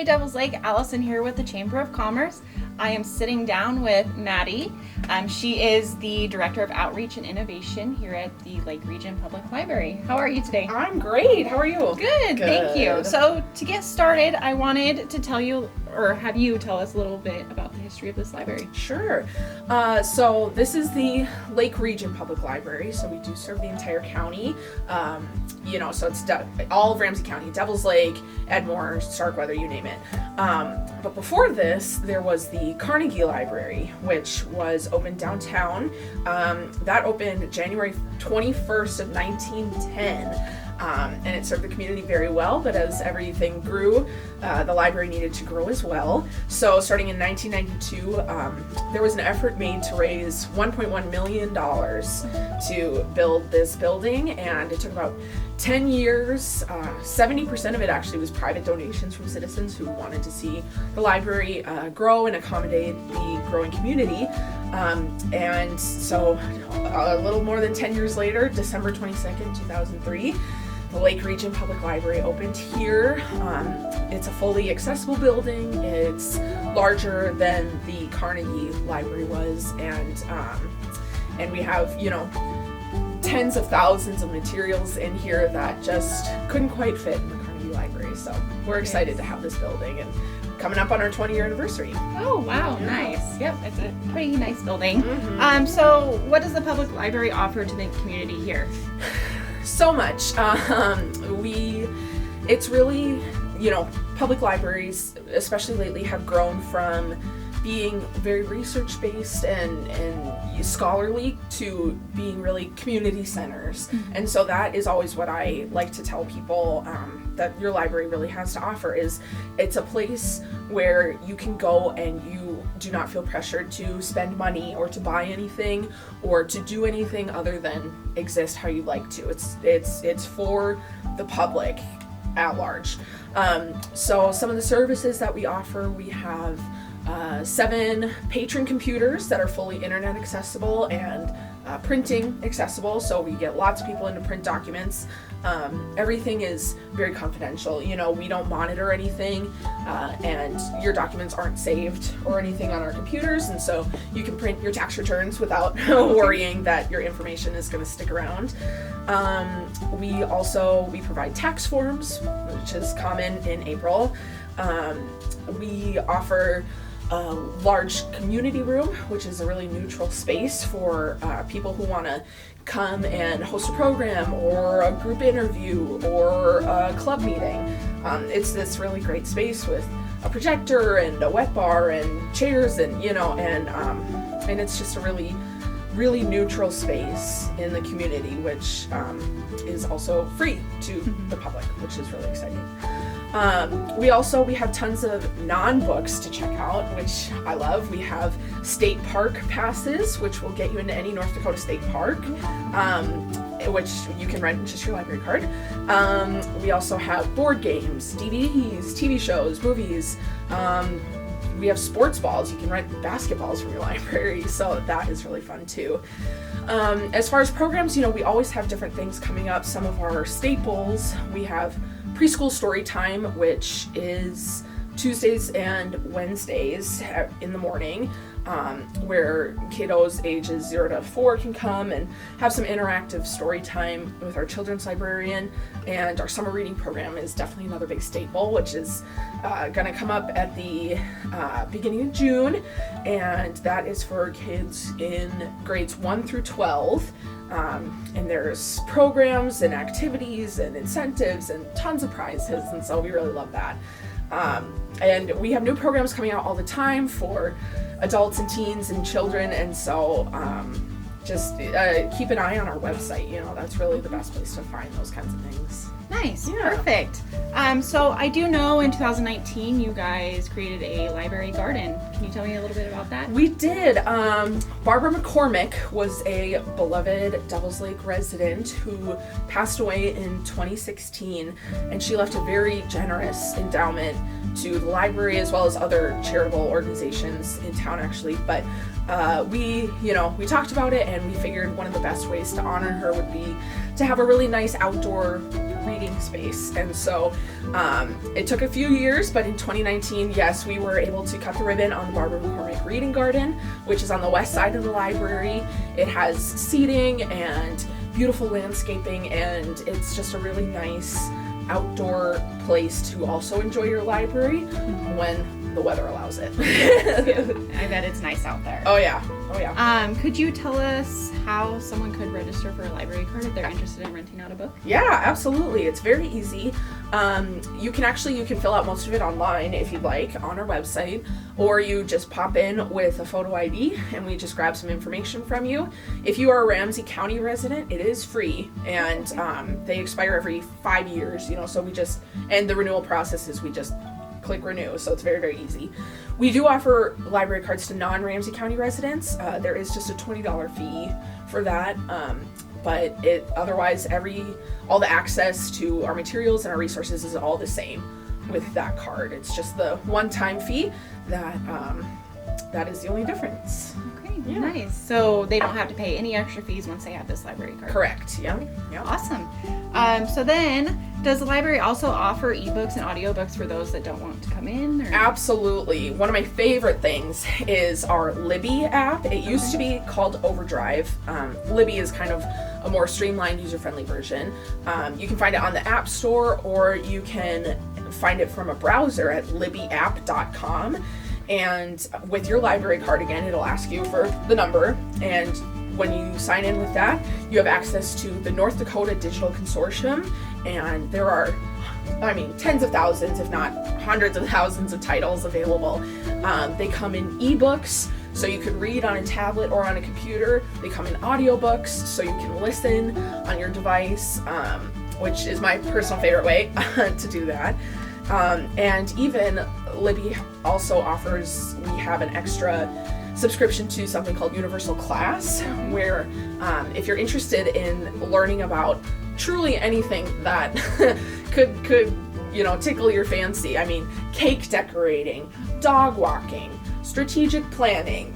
Devil's Lake. Allison here with the Chamber of Commerce. I am sitting down with Maddie. She is the Director of Outreach and Innovation here at the Lake Region Public Library. How are you today? I'm great. How are you? Good, thank you. So to get started, I wanted to tell you, or have you tell us a little bit about the history of this library. Sure. So this is the Lake Region Public Library. So we do serve the entire county. So it's all of Ramsey County, Devil's Lake, Edmore, Starkweather, you name it. But before this, there was the Carnegie Library, which was opened downtown. That opened January 21st of 1910. And it served the community very well, but as everything grew, the library needed to grow as well. So starting in 1992, there was an effort made to raise $1.1 million to build this building, and it took about 10 years. 70% of it actually was private donations from citizens who wanted to see the library grow and accommodate the growing community. And so a little more than 10 years later, December 22nd, 2003, the Lake Region Public Library opened here. It's a fully accessible building. It's larger than the Carnegie Library was, and we have, tens of thousands of materials in here that just couldn't quite fit in the Carnegie Library. So we're excited to have this building, and coming up on our 20-year anniversary. Oh, wow, Yeah. Nice. Yep, it's a pretty nice building. Mm-hmm. So what does the public library offer to the community here? So much. It's really, public libraries, especially lately, have grown from being very research-based and scholarly to being really community centers. Mm-hmm. And so that is always what I like to tell people that your library really has to offer, is it's a place where you can go and you do not feel pressured to spend money or to buy anything or to do anything other than exist how you'd like to. It's for the public at large. So some of the services that we offer, we have 7 patron computers that are fully internet accessible and printing accessible, so we get lots of people into print documents. Everything is very confidential. We don't monitor anything, and your documents aren't saved or anything on our computers, and so you can print your tax returns without worrying that your information is going to stick around. We provide tax forms, which is common in April. We offer a large community room, which is a really neutral space for people who want to come and host a program or a group interview or a club meeting. It's this really great space with a projector and a wet bar and chairs and it's just a really, really neutral space in the community, which is also free to the public, which is really exciting. We have tons of non-books to check out, which I love. We have state park passes, which will get you into any North Dakota state park, which you can rent with just your library card. We also have board games, DVDs, TV shows, movies. We have sports balls. You can rent basketballs from your library, so that is really fun too. As far as programs, we always have different things coming up. Some of our staples, we have preschool story time, which is Tuesdays and Wednesdays in the morning, where kiddos ages 0 to 4 can come and have some interactive story time with our children's librarian. And our summer reading program is definitely another big staple, which is going to come up at the beginning of June, and that is for kids in grades 1 through 12. And there's programs and activities and incentives and tons of prizes, and so we really love that. And we have new programs coming out all the time for adults and teens and children, and so just keep an eye on our website. That's really the best place to find those kinds of things. Nice. Yeah. Perfect. So I do know in 2019 you guys created a library garden. Can you tell me a little bit about that? We did. Barbara McCormack was a beloved Devil's Lake resident who passed away in 2016, and she left a very generous endowment to the library as well as other charitable organizations in town, actually. But we talked about it, and we figured one of the best ways to honor her would be to have a really nice outdoor reading space. And so it took a few years, but in 2019, yes, we were able to cut the ribbon on the Barbara McCormack Reading Garden, which is on the west side of the library. It has seating and beautiful landscaping, and it's just a really nice outdoor place to also enjoy your library when the weather allows it. I bet it's nice out there. Oh yeah. Could you tell us how someone could register for a library card if they're interested in renting out a book? Yeah, absolutely. It's very easy. You can fill out most of it online if you'd like on our website, or you just pop in with a photo ID and we just grab some information from you. If you are a Ramsey County resident, it is free, and they expire every 5 years, so and the renewal process is we just click renew, so it's very, very easy. We do offer library cards to non-Ramsey County residents. There is just a $20 fee for that, but otherwise all the access to our materials and our resources is all the same with that card. It's just the one-time fee that is the only difference. Okay, nice. So they don't have to pay any extra fees once they have this library card. Correct. Yeah. Awesome. So then, does the library also offer ebooks and audiobooks for those that don't want to come in? Or? Absolutely. One of my favorite things is our Libby app. It used to be called Overdrive. Libby is kind of a more streamlined, user-friendly version. You can find it on the App Store, or you can find it from a browser at libbyapp.com. And with your library card, again, it'll ask you for the number, and when you sign in with that, you have access to the North Dakota Digital Consortium, and there are, tens of thousands, if not hundreds of thousands of titles available. They come in ebooks, so you could read on a tablet or on a computer. They come in audiobooks, so you can listen on your device, which is my personal favorite way to do that. And even Libby also offers, we have an extra subscription to something called Universal Class, where if you're interested in learning about truly anything that could tickle your fancy, cake decorating, dog walking, strategic planning,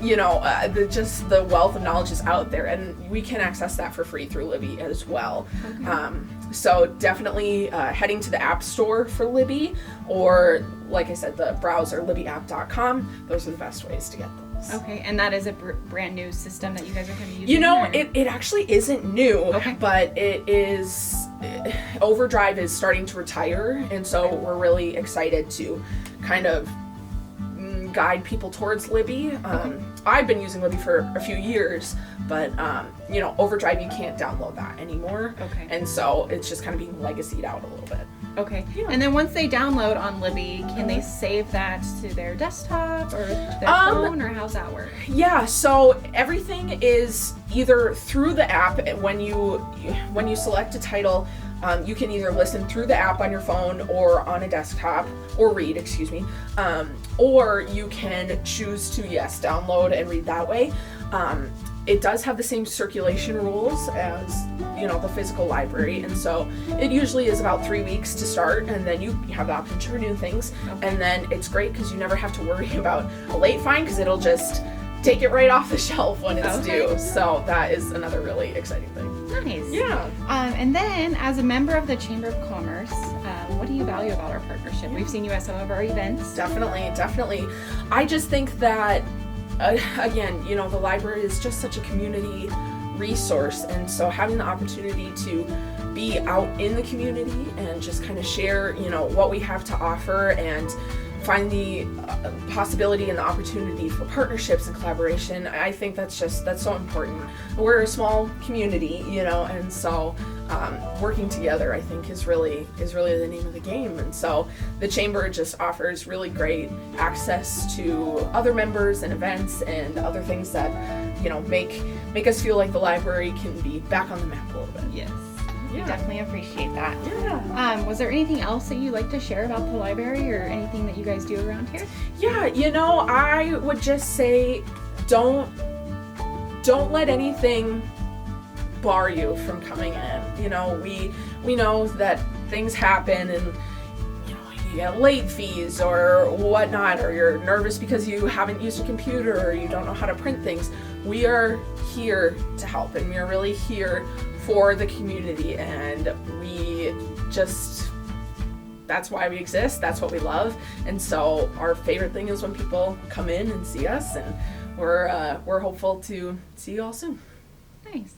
just the wealth of knowledge is out there, and we can access that for free through Libby as well. Okay. So definitely heading to the App Store for Libby, or like I said, the browser, libbyapp.com. Those are the best ways to get those. Okay, and that is a brand new system that you guys are going to use? It actually isn't new, but it is, Overdrive is starting to retire, and so we're really excited to kind of guide people towards Libby. I've been using Libby for a few years, but Overdrive, you can't download that anymore. Okay. And so it's just kind of being legacied out a little bit. Okay. Yeah. And then once they download on Libby, can they save that to their desktop or to their phone, or how's that work? Yeah, so everything is either through the app. When you select a title, you can either listen through the app on your phone or on a desktop, or read, or you can choose to, download and read that way. It does have the same circulation rules as, the physical library, and so it usually is about 3 weeks to start, and then you have the option to renew things, and then it's great because you never have to worry about a late fine, because it'll just take it right off the shelf when it's due. So that is another really exciting thing. Nice. Yeah. And then, as a member of the Chamber of Commerce, what do you value about our partnership? We've seen you at some of our events. Definitely. I just think that, again, the library is just such a community resource, and so having the opportunity to be out in the community and just kind of share, what we have to offer, and find the possibility and the opportunity for partnerships and collaboration, I think that's so important. We're a small community, and so working together, I think, is really the name of the game. And so the Chamber just offers really great access to other members and events and other things that, make us feel like the library can be back on the map a little bit. Yes. We definitely appreciate that. Yeah. Was there anything else that you'd like to share about the library, or anything that you guys do around here? Yeah, I would just say don't let anything bar you from coming in. We know that things happen, and you get late fees or whatnot, or you're nervous because you haven't used a computer or you don't know how to print things. We are here to help, and we are really here for the community, and we just, that's why we exist. That's what we love. And so our favorite thing is when people come in and see us, and we're hopeful to see you all soon. Nice.